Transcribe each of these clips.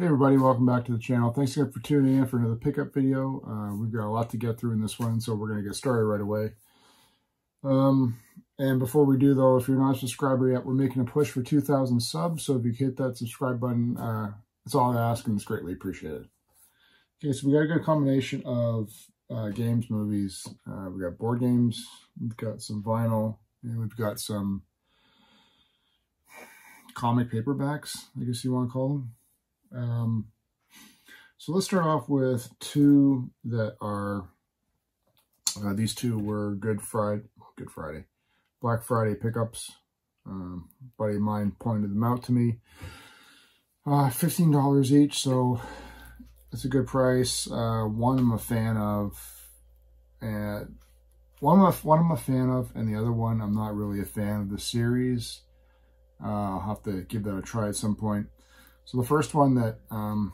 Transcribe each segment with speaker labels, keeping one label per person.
Speaker 1: Hey everybody, welcome back to the channel. Thanks again for tuning in for another pickup video. We've got a lot to get through in this one, so we're going to get started right away. And before we do though, if you're not a subscriber yet, we're making a push for 2,000 subs, so if you hit that subscribe button, that's all I ask and it's greatly appreciated. Okay, so we got a good combination of games, movies. We've got board games, we've got some vinyl, and we've got some comic paperbacks, I guess you want to call them. So let's start off with two that are, these two were Black Friday pickups. Buddy of mine pointed them out to me. $15 each, so it's a good price. One I'm a fan of, and one I'm a fan of, and the other one I'm not really a fan of the series. I'll have to give that a try at some point. So the first one that I'm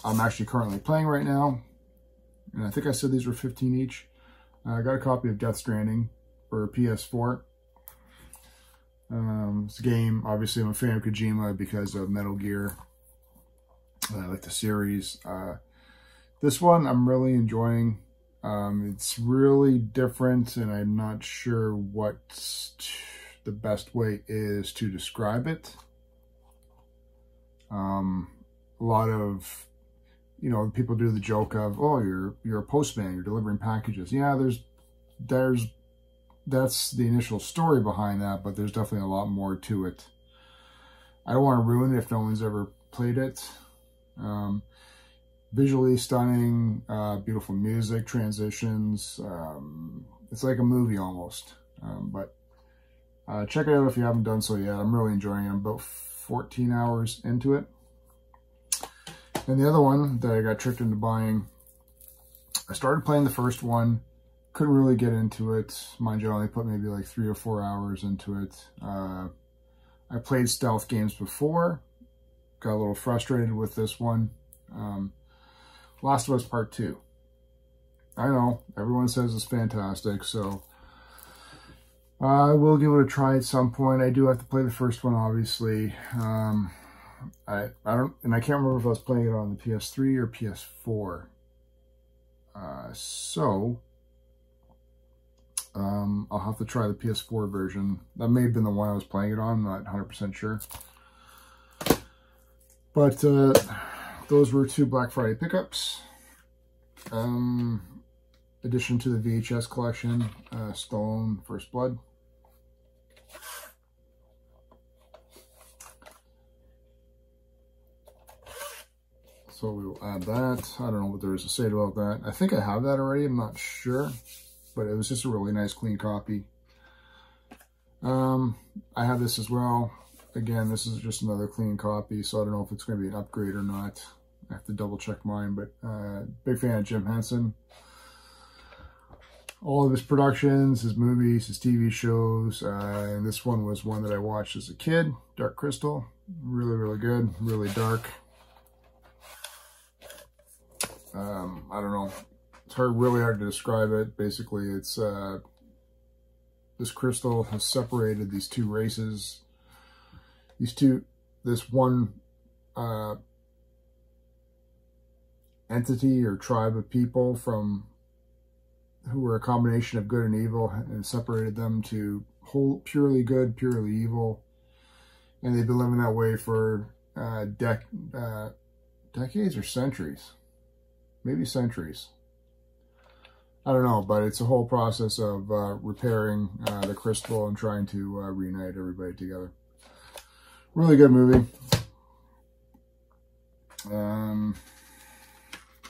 Speaker 1: actually currently playing right now, and I think I said these were 15 each. I got a copy of Death Stranding for PS4. It's a game, obviously I'm a fan of Kojima because of Metal Gear. I like the series. This one I'm really enjoying. It's really different, and I'm not sure what the best way is to describe it. A lot of, people do the joke of, oh, you're a postman, you're delivering packages. Yeah, that's the initial story behind that, but there's definitely a lot more to it. I don't want to ruin it if no one's ever played it. Visually stunning, beautiful music, transitions. It's like a movie almost. But check it out if you haven't done so yet. I'm really enjoying it. I'm about 14 hours into it. And the other one that I got tricked into buying, I started playing the first one, couldn't really get into it. Mind you, I only put maybe like 3 or 4 hours into it. I played stealth games before, got a little frustrated with this one. Last of Us Part 2. I know, everyone says it's fantastic, so I will give it a try at some point. I do have to play the first one, obviously. I can't remember if I was playing it on the PS3 or PS4. I'll have to try the PS4 version. That may have been the one I was playing it on. I'm not 100% sure. But those were two Black Friday pickups. Addition to the VHS collection, Stallone First Blood. So we will add that. I don't know what there is to say about that. I think I have that already. I'm not sure. But it was just a really nice, clean copy. I have this as well. Again, this is just another clean copy, so I don't know if it's going to be an upgrade or not. I have to double check mine, but big fan of Jim Henson. All of his productions, his movies, his TV shows, and this one was one that I watched as a kid, Dark Crystal. Really, really good, really dark. I don't know. It's really hard to describe it. Basically, it's this crystal has separated these two races. This one entity or tribe of people who were a combination of good and evil, and separated them to purely good, purely evil. And they've been living that way for decades or centuries. Maybe centuries. I don't know, but it's a whole process of repairing the crystal and trying to reunite everybody together. Really good movie.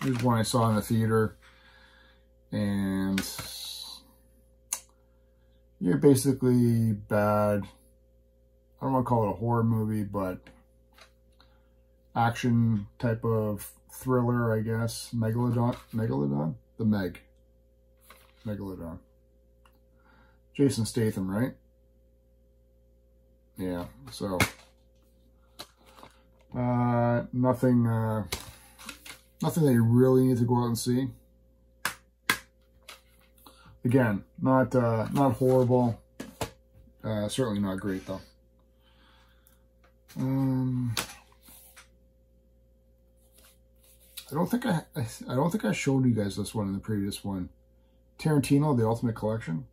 Speaker 1: Here's one I saw in the theater, and you're basically bad. I don't want to call it a horror movie, but action type of thriller, I guess. Megalodon? The Meg. Megalodon. Jason Statham, right? Yeah, so nothing that you really need to go out and see. Again, not horrible. Certainly not great though. I don't think I showed you guys this one in the previous one. Tarantino, the Ultimate Collection.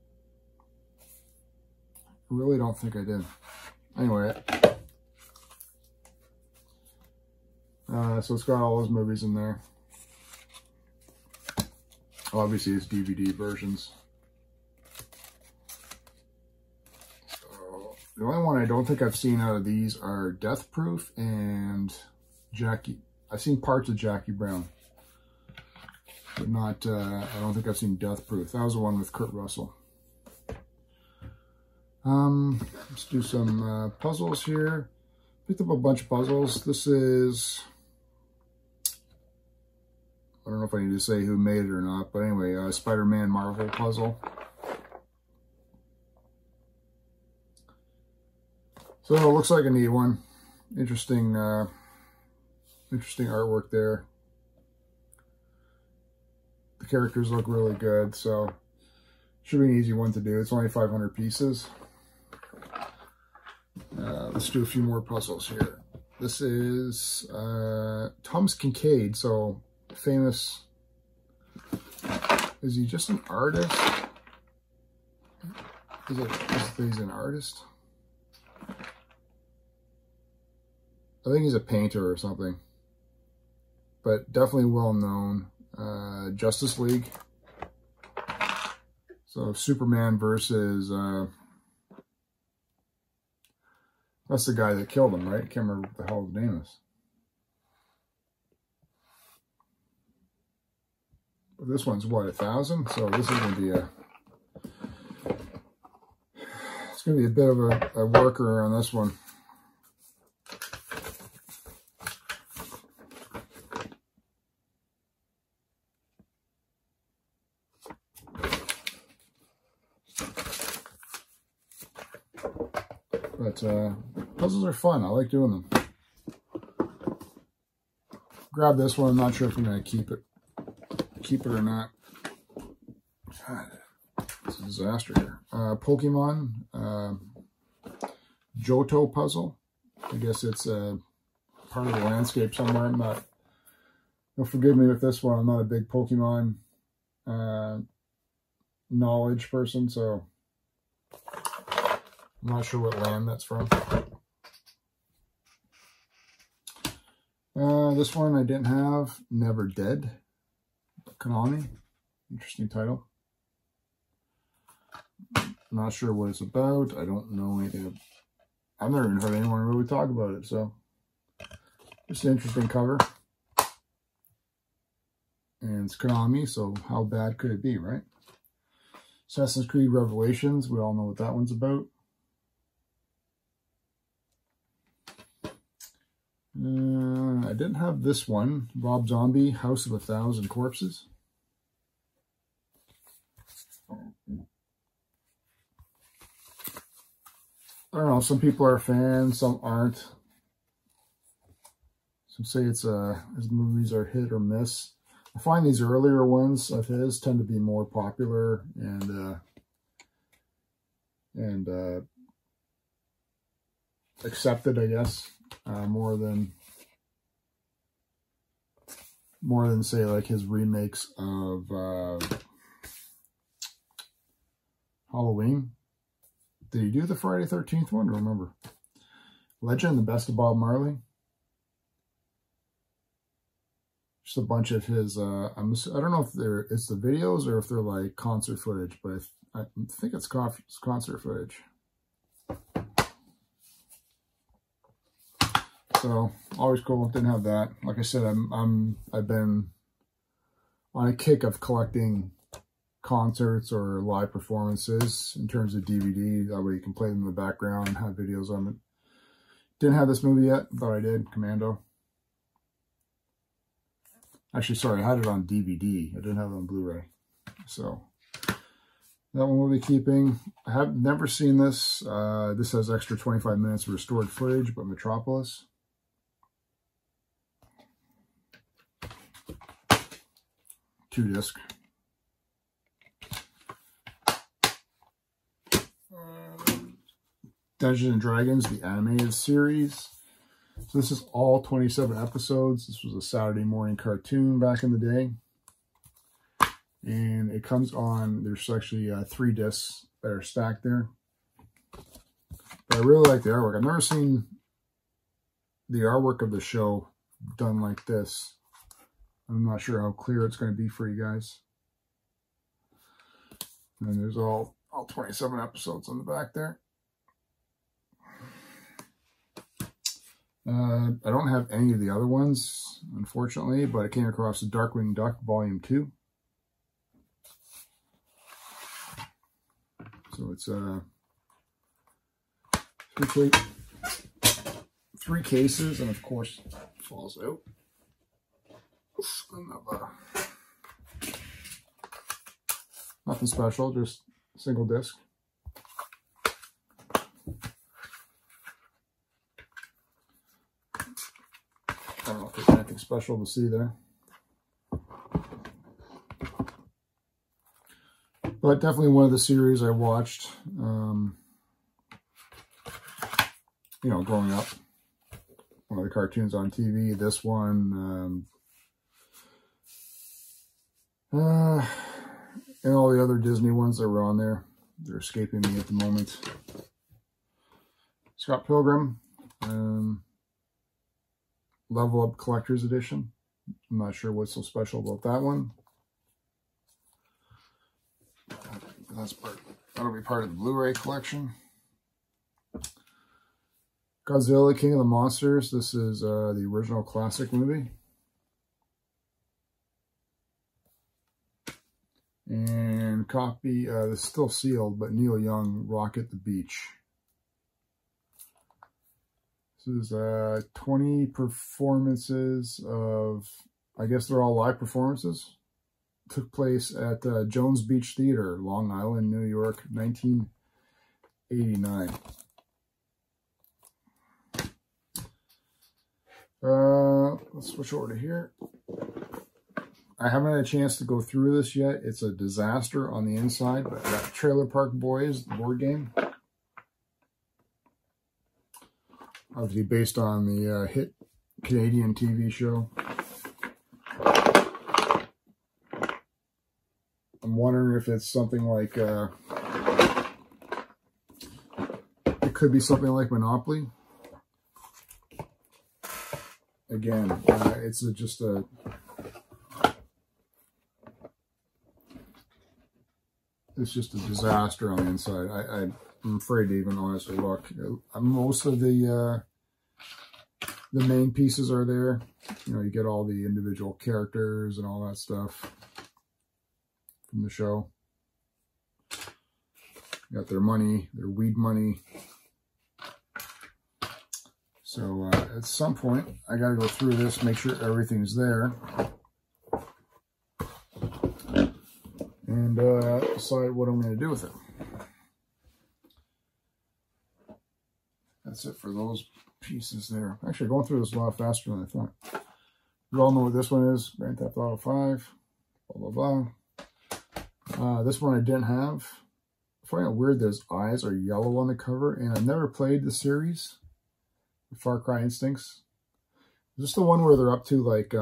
Speaker 1: I really don't think I did. Anyway, so it's got all those movies in there. Obviously, it's DVD versions. So the only one I don't think I've seen out of these are Death Proof and Jackie. I've seen parts of Jackie Brown, but not. I don't think I've seen Death Proof. That was the one with Kurt Russell. Let's do some puzzles here. Picked up a bunch of puzzles. This is, I don't know if I need to say who made it or not, but anyway, SpiderMan Marvel Puzzle. So it looks like a neat one. Interesting, interesting artwork there. The characters look really good, so should be an easy one to do. It's only 500 pieces. Let's do a few more puzzles here. This is Thomas Kincaid, so famous. Is he just an artist? Is he's an artist? I think he's a painter or something, but definitely well known. Justice League. So Superman versus that's the guy that killed him, right? I can't remember what the hell his name is. But this one's what, 1,000? So this is going to be it's going to be a bit of a worker on this one. But puzzles are fun. I like doing them. Grab this one. I'm not sure if I'm going to keep it or not. God, it's a disaster here. Pokemon Johto puzzle. I guess it's part of the landscape somewhere. I'm not. You'll forgive me with this one. I'm not a big Pokemon knowledge person, so I'm not sure what land that's from. This one I didn't have. Never Dead. Konami. Interesting title. Not sure what it's about. I don't know anything. I've never even heard anyone really talk about it, so just an interesting cover. And it's Konami, so how bad could it be, right? Assassin's Creed Revelations. We all know what that one's about. I didn't have this one. Rob Zombie, House of 1,000 Corpses. I don't know, some people are fans, some aren't. Some say it's his movies are hit or miss. I find these earlier ones of his tend to be more popular and accepted, I guess, more than say like his remakes of Halloween. Did he do the Friday 13th one? I don't remember. Legend, The Best of Bob Marley. Just a bunch of his, I don't know if it's the videos or if they're like concert footage, but I think it's concert footage. So always cool. Didn't have that. Like I said, I've been on a kick of collecting concerts or live performances in terms of DVD. That way you can play them in the background and have videos on it. Didn't have this movie yet. Thought I did. Commando. Actually, sorry, I had it on DVD. I didn't have it on Blu-ray. So that one we'll be keeping. I have never seen this. This has extra 25 minutes of restored footage, but Metropolis. 2-disc. Dungeons and Dragons, the animated series. So this is all 27 episodes. This was a Saturday morning cartoon back in the day. And it comes on, there's actually 3 discs that are stacked there. But I really like the artwork. I've never seen the artwork of the show done like this. I'm not sure how clear it's going to be for you guys. And there's all 27 episodes on the back there. I don't have any of the other ones, unfortunately, but I came across the Darkwing Duck Volume 2. So it's 3 cases, and of course it falls out. Nothing special, just single disc. I don't know if there's anything special to see there. But definitely one of the series I watched, you know, growing up. One of the cartoons on TV, this one, and all the other Disney ones that were on there. They're escaping me at the moment. Scott Pilgrim, Level Up Collector's Edition. I'm not sure what's so special about that one. That'll be part of the Blu-ray collection. Godzilla, King of the Monsters. This is the original classic movie. And copy, this is still sealed, but Neil Young, Rock at the Beach. This is 20 performances of, I guess they're all live performances. Took place at Jones Beach Theater, Long Island, New York, 1989. Let's switch over to here. I haven't had a chance to go through this yet. It's a disaster on the inside, but I got Trailer Park Boys, the board game. Obviously based on the hit Canadian TV show. I'm wondering if it's something like, it could be something like Monopoly. Again, it's just a disaster on the inside. I'm afraid to even honestly look. Most of the main pieces are there. You know, you get all the individual characters and all that stuff from the show. Got their money, their weed money. So at some point, I got to go through this, make sure everything's there, and decide what I'm going to do with it. That's it for those pieces there. Actually, going through this a lot faster than I thought. You all know what this one is. Grand Theft Auto 5. Blah, blah, blah. This one I didn't have. I find it weird that his eyes are yellow on the cover, and I've never played the series. Far Cry Instincts. Is this the one where they're up to, like,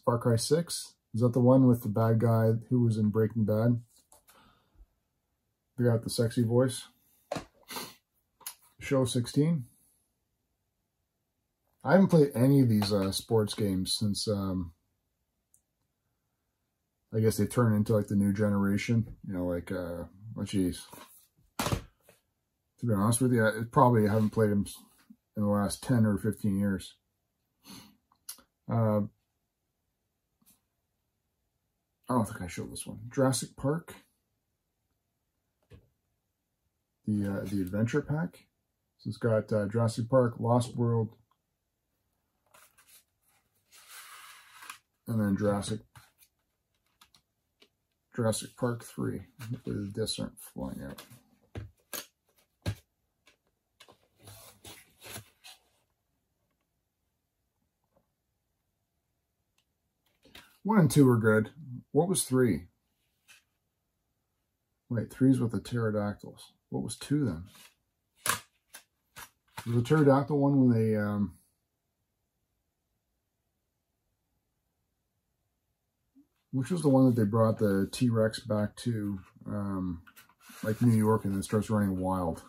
Speaker 1: Far Cry 6? Is that the one with the bad guy who was in Breaking Bad? They got the sexy voice. Show 16. I haven't played any of these sports games since, I guess they turned into, like, the new generation. You know, like, oh, geez. To be honest with you, I probably haven't played them in the last 10 or 15 years. I don't think I showed this one. Jurassic Park. The Adventure Pack. So it's got Jurassic Park, Lost World, and then Jurassic Park 3. Hopefully the discs aren't flying out. One and 2 were good. What was 3? Wait, 3's with the pterodactyls. What was 2 then? Was the pterodactyl one when they which was the one that they brought the T-Rex back to like New York, and then starts running wild?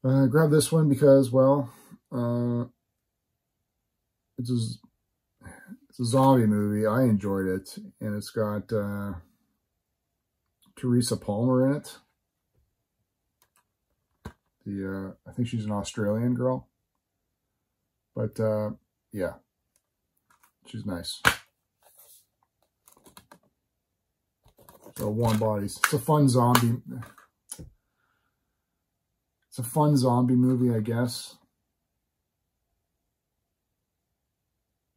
Speaker 1: Grab this one because, well, it's a zombie movie. I enjoyed it, and it's got Teresa Palmer in it. I think she's an Australian girl, but yeah, she's nice. So Warm Bodies. It's a fun zombie. It's a fun zombie movie, I guess.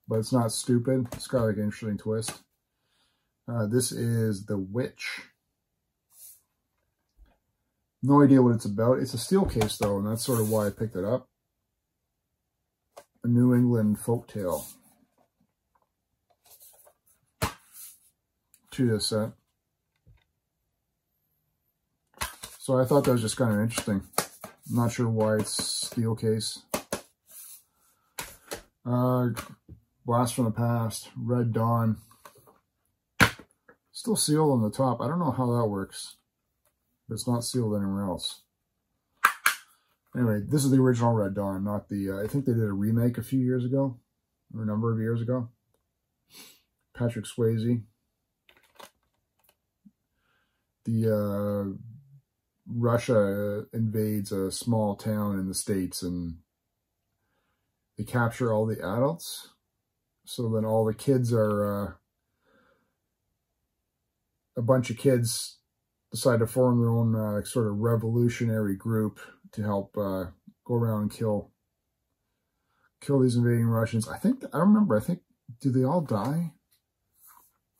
Speaker 1: But it's not stupid. It's got like an interesting twist. This is The Witch. No idea what it's about. It's a steel case though, and that's sort of why I picked it up. A New England folktale. To this set. So I thought that was just kind of interesting. I'm not sure why it's steel case. Blast from the Past, Red Dawn. Still sealed on the top. I don't know how that works, but it's not sealed anywhere else. Anyway, this is the original Red Dawn, not the, I think they did a remake a few years ago, or a number of years ago. Patrick Swayze. The Russia invades a small town in the States, and they capture all the adults. So then all the kids are, a bunch of kids decide to form their own sort of revolutionary group to help go around and kill these invading Russians. I don't remember. I think, do they all die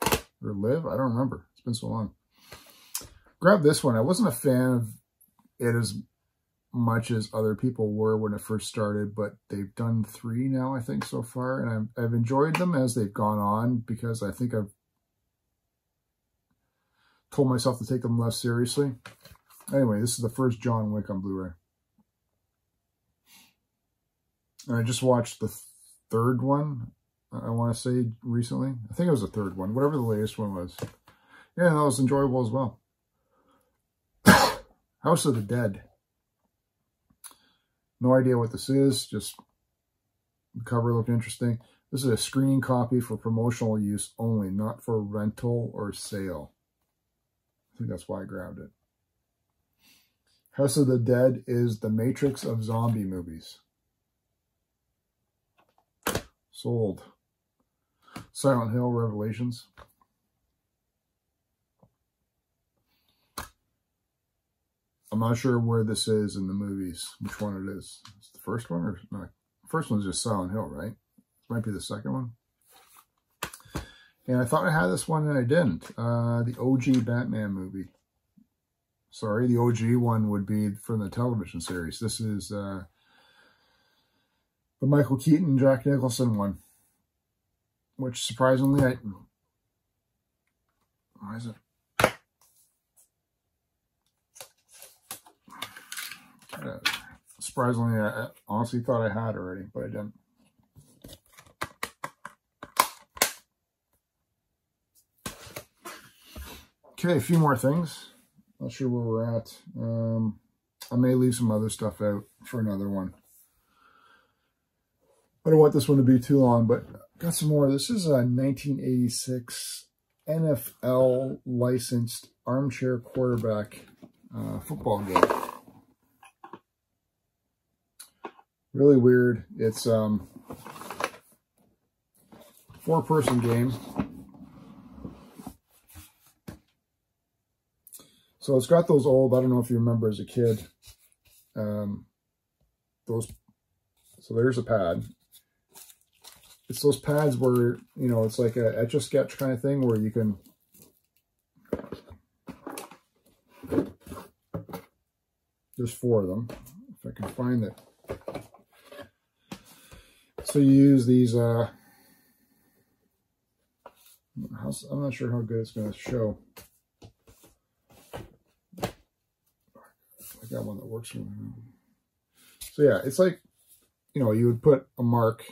Speaker 1: or live? I don't remember. It's been so long. Grab this one. I wasn't a fan of it as much as other people were when it first started, but they've done 3 now, I think, so far, and I've enjoyed them as they've gone on, because I think I've told myself to take them less seriously. Anyway, this is the first John Wick on Blu-ray. And I just watched the 3rd one, I want to say, recently. I think it was the 3rd one, whatever the latest one was. Yeah, that was enjoyable as well. House of the Dead. No idea what this is, just the cover looked interesting. This is a screening copy for promotional use only, not for rental or sale. I think that's why I grabbed it. House of the Dead is the Matrix of zombie movies. Sold. Silent Hill Revelations. I'm not sure where this is in the movies, which one it is. It's the first one, or no? The first one's just Silent Hill, right? This might be the second one. And I thought I had this one, and I didn't. The OG Batman movie. Sorry, the OG one would be from the television series. This is the Michael Keaton, Jack Nicholson one. Which, surprisingly, why is it? Surprisingly, I honestly thought I had already, but I didn't. Okay, a few more things. Not sure where we're at. I may leave some other stuff out for another one. I don't want this one to be too long, but got some more. This is a 1986 NFL licensed armchair quarterback football game. Really weird. It's 4-person game. So it's got those old, I don't know if you remember as a kid, so there's a pad. It's those pads where, you know, it's like a Etch-a-Sketch kind of thing where you can, there's 4 of them, if I can find it. So you use these, I'm not sure how good it's going to show. I got one that works. So yeah, it's like, you know, you would put a mark,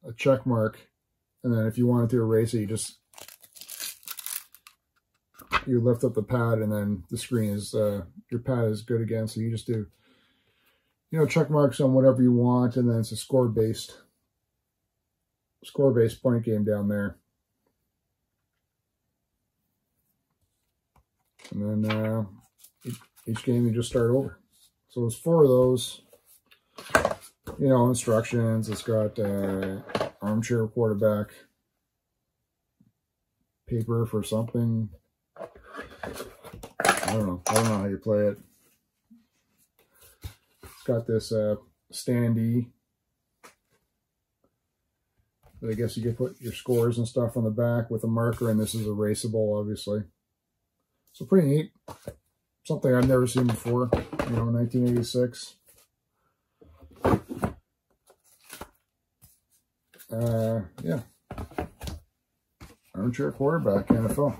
Speaker 1: a check mark, and then if you wanted to erase it, you lift up the pad, and then the screen is, your pad is good again. So you just do, you know, check marks on whatever you want, and then it's a score-based point game down there. And then each game you just start over. So it's 4 of those, you know, instructions. It's got armchair quarterback, paper for something. I don't know how you play it. It's got this standee that I guess you can put your scores and stuff on the back with a marker, and this is erasable, obviously. So pretty neat. Something I've never seen before, you know, 1986. Yeah. Armchair quarterback, NFL.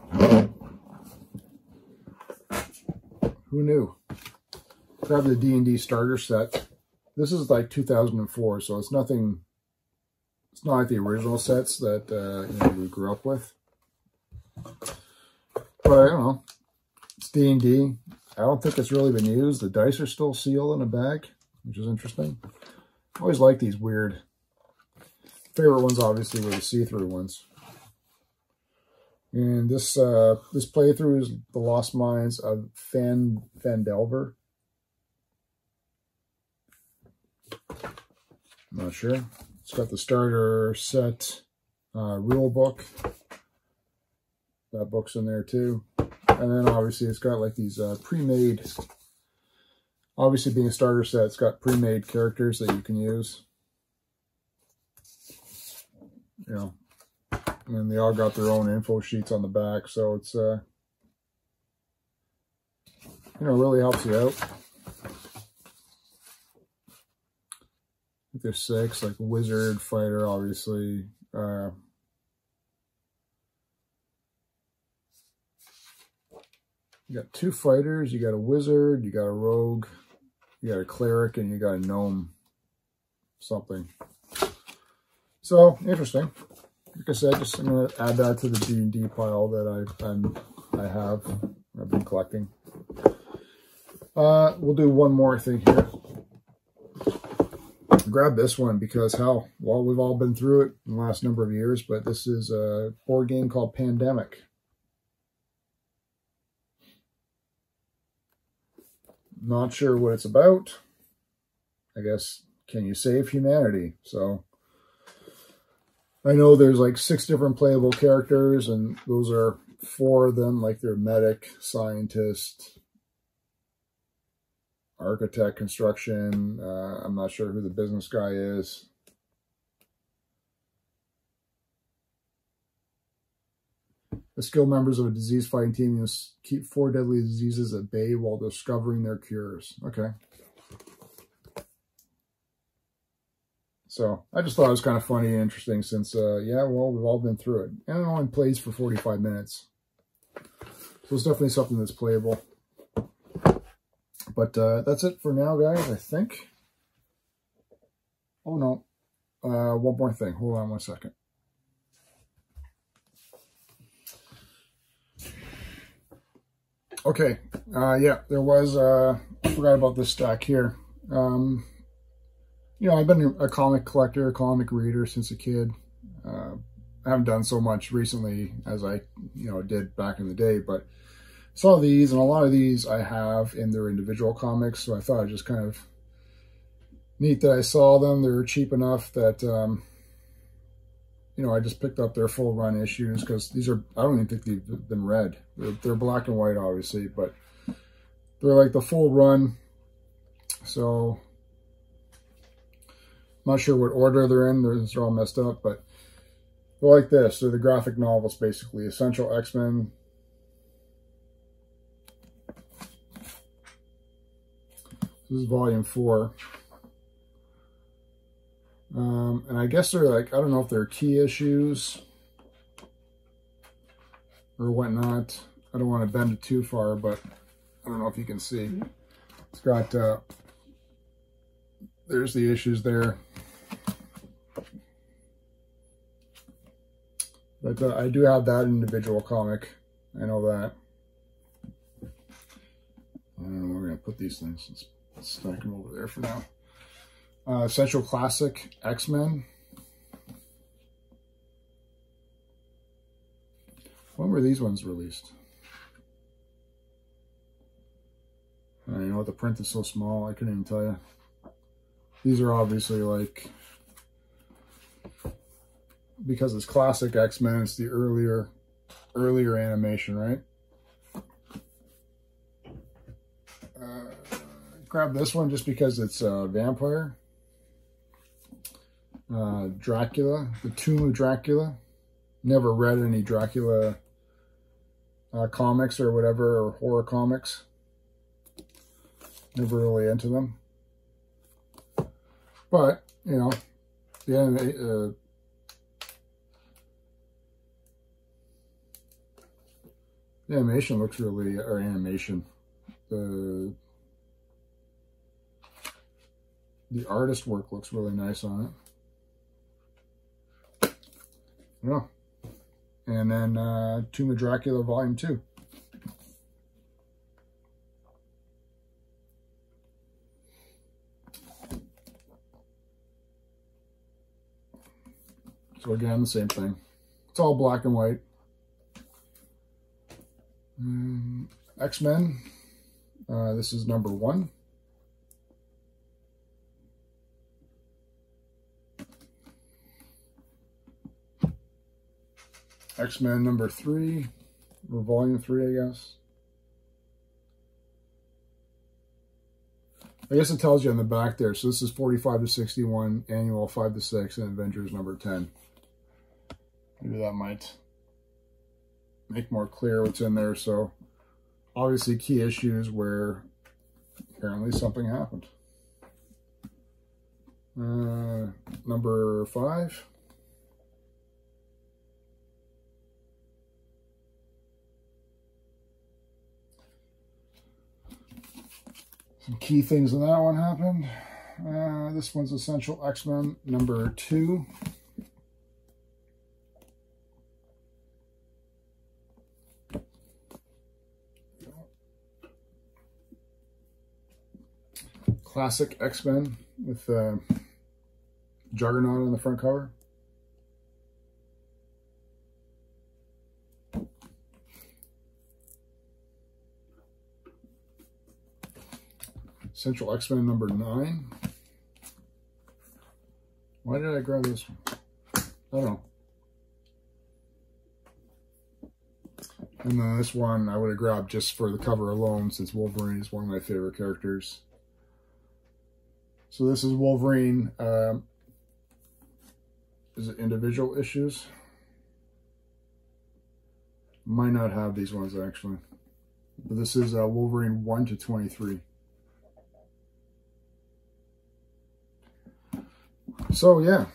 Speaker 1: Who knew? Grab the D&D starter set. This is like 2004, so it's nothing. It's not like the original sets that you know, we grew up with. But I don't know. It's D&D. I don't think it's really been used. The dice are still sealed in a bag, which is interesting. I always like these weird. Favorite ones, obviously, were the see-through ones. And this this playthrough is The Lost Mines of Fandom. I'm not sure. It's got the starter set rule book. That book's in there too. And then obviously it's got like these pre-made, obviously being a starter set, it's got pre-made characters that you can use. You know, and they all got their own info sheets on the back, so it's you know, really helps you out. I think there's 6, like wizard, fighter, obviously. You got 2 fighters, you got a wizard, you got a rogue, you got a cleric, and you got a gnome something. So, interesting. Like I said, I'm going to add that to the D&D pile that I've been collecting. We'll do one more thing here. Grab this one because, hell, well, we've all been through it in the last number of years, but this is a board game called Pandemic. Not sure what it's about. I guess, can you save humanity? So, I know there's like 6 different playable characters, and those are 4 of them, like they're medic, scientist, architect, construction. I'm not sure who the business guy is. The skilled members of a disease-fighting team must keep 4 deadly diseases at bay while discovering their cures. Okay. So, I just thought it was kind of funny and interesting since, yeah, well, we've all been through it. And it only plays for 45 minutes. So, it's definitely something that's playable. But that's it for now, guys, I think. Oh, no. One more thing. Hold on one second. Okay, yeah, there was, I forgot about this stack here. You know, I've been a comic collector, a comic reader since a kid. I haven't done so much recently as I, you know, did back in the day, but saw these, and a lot of these I have in their individual comics, so I thought it just kind of neat that I saw them. They were cheap enough that, you know, I just picked up their full run issues because these are, I don't even think they've been read. They're black and white, obviously, but they're like the full run. So, I'm not sure what order they're in. They're all messed up, but they're like this. They're the graphic novels, basically. Essential X-Men. This is volume 4. And I guess they're like, I don't know if they're key issues or whatnot. I don't want to bend it too far, but I don't know if you can see. It's got, there's the issues there. But I do have that individual comic. I know that. I don't know where we're going to put these things. Let's stack them over there for now. Essential Classic X-Men. When were these ones released? You know what, the print is so small, I couldn't even tell you. These are obviously like, because it's classic X-Men, it's the earlier animation, right? Grab this one just because it's a vampire. Dracula, the Tomb of Dracula. Never read any Dracula comics or whatever, or horror comics. Never really into them. But, you know, the animation looks really, or animation, the artist work looks really nice on it. Yeah. And then Tomb of Dracula Volume 2. So again, the same thing. It's all black and white. X-Men. This is number 1. X-Men number 3, or volume 3, I guess. I guess it tells you on the back there. So this is 45 to 61, annual 5 to 6, and Avengers number 10. Maybe that might make more clear what's in there. So obviously key issues where apparently something happened. Number 5. Some key things in that one happened. This one's Essential X-Men number 2. Classic X-Men with Juggernaut on the front cover. Essential X-Men number 9. Why did I grab this one? I don't know. And then this one I would have grabbed just for the cover alone, since Wolverine is one of my favorite characters. So this is Wolverine. Is it individual issues? Might not have these ones actually. But this is Wolverine 1 to 23. So yeah,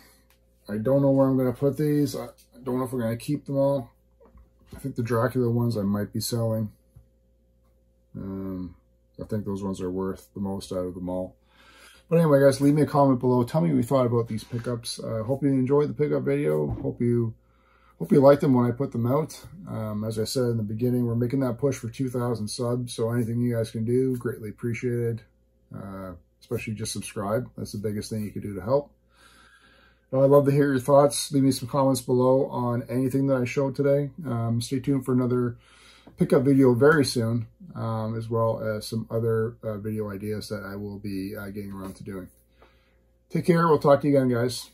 Speaker 1: I don't know where I'm going to put these. I don't know if we're going to keep them all. I think the Dracula ones I might be selling. I think those ones are worth the most out of them all. But anyway, guys, leave me a comment below. Tell me what you thought about these pickups. Hope you enjoyed the pickup video. Hope you liked them when I put them out. As I said in the beginning, we're making that push for 2,000 subs. So anything you guys can do, greatly appreciated. Especially just subscribe. That's the biggest thing you can do to help. I'd love to hear your thoughts. Leave me some comments below on anything that I showed today. Stay tuned for another pickup video very soon, as well as some other video ideas that I will be getting around to doing. Take care. We'll talk to you again, guys.